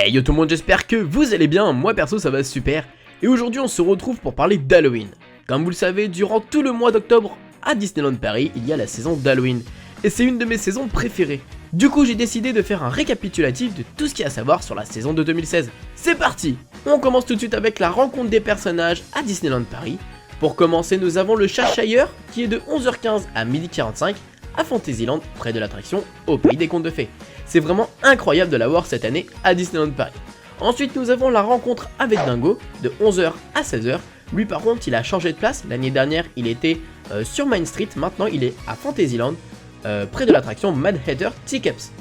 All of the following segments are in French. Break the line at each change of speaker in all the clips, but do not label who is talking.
Hey yo tout le monde, j'espère que vous allez bien, moi perso ça va super. Et aujourd'hui on se retrouve pour parler d'Halloween. Comme vous le savez, durant tout le mois d'octobre, à Disneyland Paris, il y a la saison d'Halloween. Et c'est une de mes saisons préférées. Du coup j'ai décidé de faire un récapitulatif de tout ce qu'il y a à savoir sur la saison de 2016. C'est parti! On commence tout de suite avec la rencontre des personnages à Disneyland Paris. Pour commencer, nous avons le Cheshire qui est de 11h15 à 12h45 à Fantasyland, près de l'attraction au Pays des Contes de Fées. C'est vraiment incroyable de l'avoir cette année à Disneyland Paris. Ensuite, nous avons la rencontre avec Dingo de 11h à 16h. Lui par contre, il a changé de place. L'année dernière, il était sur Main Street. Maintenant, il est à Fantasyland, près de l'attraction Mad Hatter Teacups.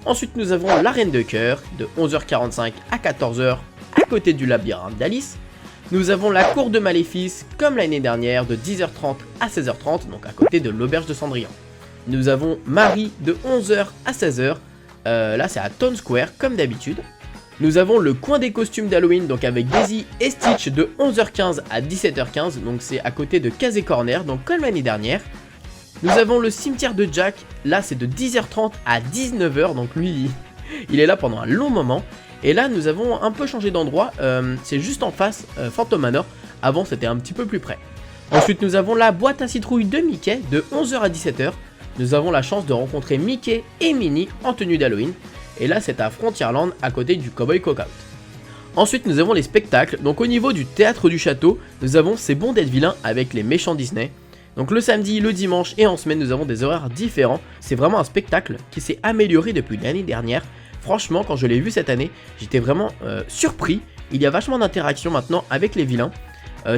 Ensuite, nous avons la Reine de Cœur de 11h45 à 14h à côté du labyrinthe d'Alice. Nous avons la Cour de Maléfice comme l'année dernière de 10h30 à 16h30, donc à côté de l'Auberge de Cendrillon. Nous avons Marie de 11h à 16h, là c'est à Town Square comme d'habitude. Nous avons le coin des costumes d'Halloween, donc avec Daisy et Stitch de 11h15 à 17h15, donc c'est à côté de Casey Corner, donc comme l'année dernière. Nous avons le cimetière de Jack, là c'est de 10h30 à 19h, donc lui il est là pendant un long moment. Et là nous avons un peu changé d'endroit, c'est juste en face Phantom Manor, avant c'était un petit peu plus près. Ensuite nous avons la boîte à citrouille de Mickey de 11h à 17h. Nous avons la chance de rencontrer Mickey et Minnie en tenue d'Halloween. Et là c'est à Frontierland à côté du Cowboy Cookout. Ensuite nous avons les spectacles. Donc au niveau du théâtre du château, nous avons C'est bon d'être vilain avec les méchants Disney. Donc le samedi, le dimanche et en semaine nous avons des horaires différents. C'est vraiment un spectacle qui s'est amélioré depuis l'année dernière. Franchement quand je l'ai vu cette année, j'étais vraiment surpris. Il y a vachement d'interactions maintenant avec les vilains.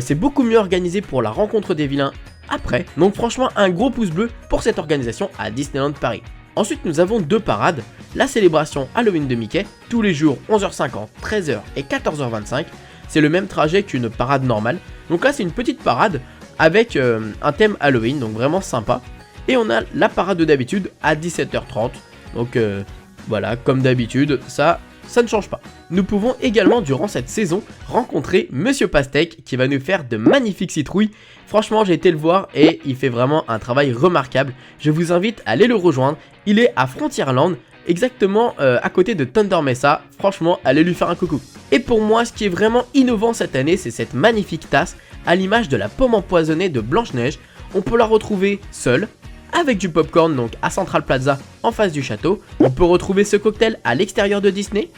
C'est beaucoup mieux organisé pour la rencontre des vilains après. Donc franchement un gros pouce bleu pour cette organisation à Disneyland Paris. Ensuite nous avons deux parades. La célébration Halloween de Mickey, tous les jours 11h50, 13h et 14h25. C'est le même trajet qu'une parade normale. Donc là c'est une petite parade avec un thème Halloween, donc vraiment sympa. Et on a la parade de d'habitude à 17h30. Donc voilà, comme d'habitude, ça ne change pas. Nous pouvons également durant cette saison rencontrer Monsieur Pastèque qui va nous faire de magnifiques citrouilles. Franchement j'ai été le voir et il fait vraiment un travail remarquable. Je vous invite à aller le rejoindre. Il est à Frontierland, exactement à côté de Thunder Mesa. Franchement allez lui faire un coucou. Et pour moi ce qui est vraiment innovant cette année, c'est cette magnifique tasse à l'image de la pomme empoisonnée de Blanche-Neige. On peut la retrouver seule, avec du popcorn donc à Central Plaza en face du château. On peut retrouver ce cocktail à l'extérieur de Disney,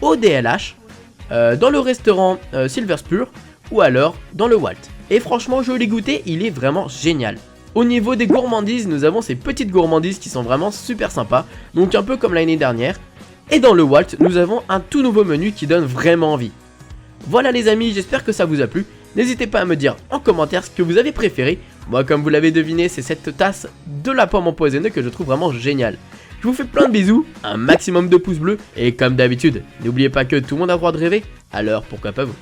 au DLH, dans le restaurant Silver Spur ou alors dans le Walt. Et franchement je l'ai goûté, il est vraiment génial. Au niveau des gourmandises, nous avons ces petites gourmandises qui sont vraiment super sympas, donc un peu comme l'année dernière. Et dans le Walt, nous avons un tout nouveau menu qui donne vraiment envie. Voilà les amis, j'espère que ça vous a plu. N'hésitez pas à me dire en commentaire ce que vous avez préféré. Moi comme vous l'avez deviné, c'est cette tasse de la pomme empoisonnée que je trouve vraiment géniale. Je vous fais plein de bisous, un maximum de pouces bleus et comme d'habitude, n'oubliez pas que tout le monde a le droit de rêver, alors pourquoi pas vous.